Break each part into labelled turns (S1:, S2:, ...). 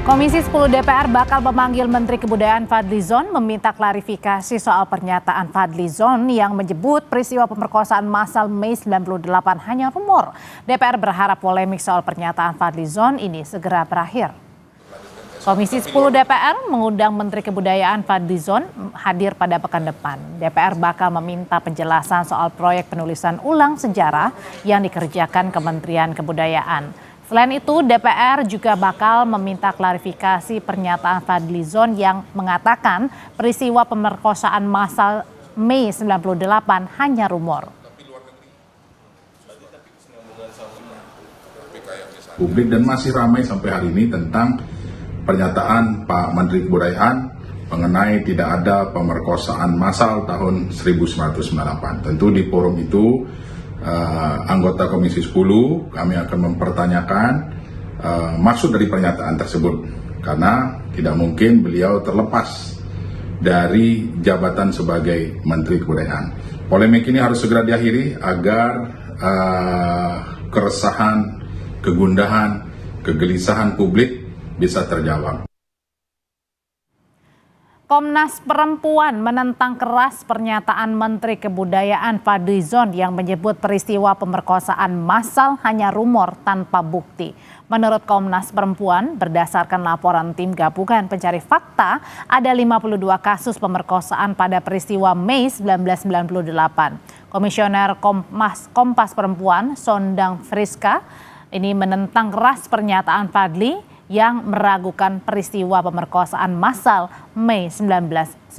S1: Komisi 10 DPR bakal memanggil Menteri Kebudayaan Fadlizon meminta klarifikasi soal pernyataan Fadlizon yang menyebut peristiwa pemerkosaan massal Mei 98 hanya rumor. DPR berharap polemik soal pernyataan Fadlizon ini segera berakhir. Komisi 10 DPR mengundang Menteri Kebudayaan Fadlizon hadir pada pekan depan. DPR bakal meminta penjelasan soal proyek penulisan ulang sejarah yang dikerjakan Kementerian Kebudayaan. Selain itu, DPR juga bakal meminta klarifikasi pernyataan Fadlizon yang mengatakan peristiwa pemerkosaan massal Mei 98 hanya rumor.
S2: Publik dan masih ramai sampai hari ini tentang pernyataan Pak Menteri Kebudayaan mengenai tidak ada pemerkosaan massal tahun 1998. Tentu di forum itu anggota Komisi 10 kami akan mempertanyakan maksud dari pernyataan tersebut karena tidak mungkin beliau terlepas dari jabatan sebagai Menteri Kebudayaan. Polemik ini harus segera diakhiri agar keresahan, kegundahan, kegelisahan publik bisa terjawab.
S1: Komnas Perempuan menentang keras pernyataan Menteri Kebudayaan Fadlizon yang menyebut peristiwa pemerkosaan massal hanya rumor tanpa bukti. Menurut Komnas Perempuan, berdasarkan laporan tim gabungan pencari fakta, ada 52 kasus pemerkosaan pada peristiwa Mei 1998. Komisioner Kompas Perempuan, Sondang Friska, ini menentang keras pernyataan Fadli yang meragukan peristiwa pemerkosaan massal Mei 1998.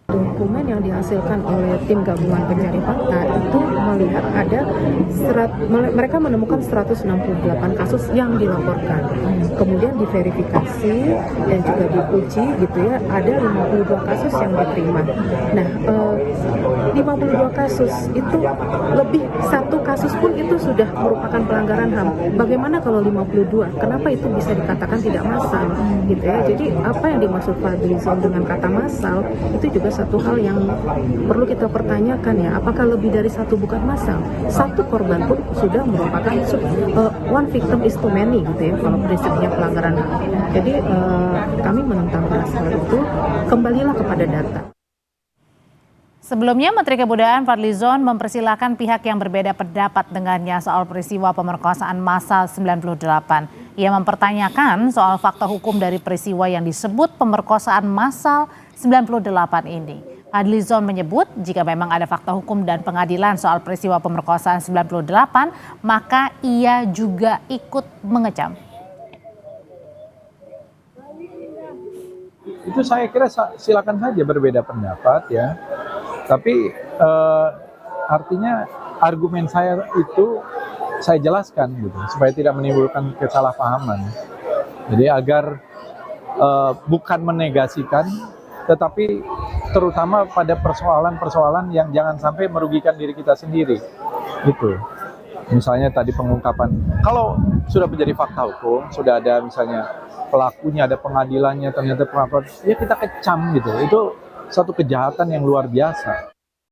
S3: Dokumen yang dihasilkan oleh tim gabungan pencari fakta itu melihat ada mereka menemukan 168 kasus yang dilaporkan. Kemudian diverifikasi dan juga diuji gitu ya, ada 52 kasus yang diterima. Nah, 52 kasus itu lebih satu kasus pun itu sudah merupakan pelanggaran HAM. Bagaimana kalau 52? Kenapa itu bisa dikatakan tidak massal gitu ya? Jadi apa yang dimaksud Fadlizon dengan kata massal itu juga satu hal yang perlu kita pertanyakan ya, apakah lebih dari satu bukan massal? Satu korban pun sudah merupakan one victim is too many gitu ya, kalau prinsipnya pelanggaran HAM. Jadi kami menentang keras hal itu, kembalilah kepada data.
S1: Sebelumnya, Menteri Kebudayaan Fadlizon mempersilahkan pihak yang berbeda pendapat dengannya soal peristiwa pemerkosaan massal 98. Ia mempertanyakan soal fakta hukum dari peristiwa yang disebut pemerkosaan massal 98 ini. Fadlizon menyebut jika memang ada fakta hukum dan pengadilan soal peristiwa pemerkosaan 98, maka ia juga ikut mengecam.
S4: Itu saya kira silakan saja berbeda pendapat ya. Tapi artinya argumen saya itu saya jelaskan gitu supaya tidak menimbulkan kesalahpahaman. Jadi agar bukan menegasikan, tetapi terutama pada persoalan-persoalan yang jangan sampai merugikan diri kita sendiri. Gitu. Misalnya tadi pengungkapan, kalau sudah menjadi fakta hukum, sudah ada misalnya pelakunya, ada pengadilannya, ternyata pengungkapan, ya kita kecam gitu. Itu satu kejahatan yang luar biasa.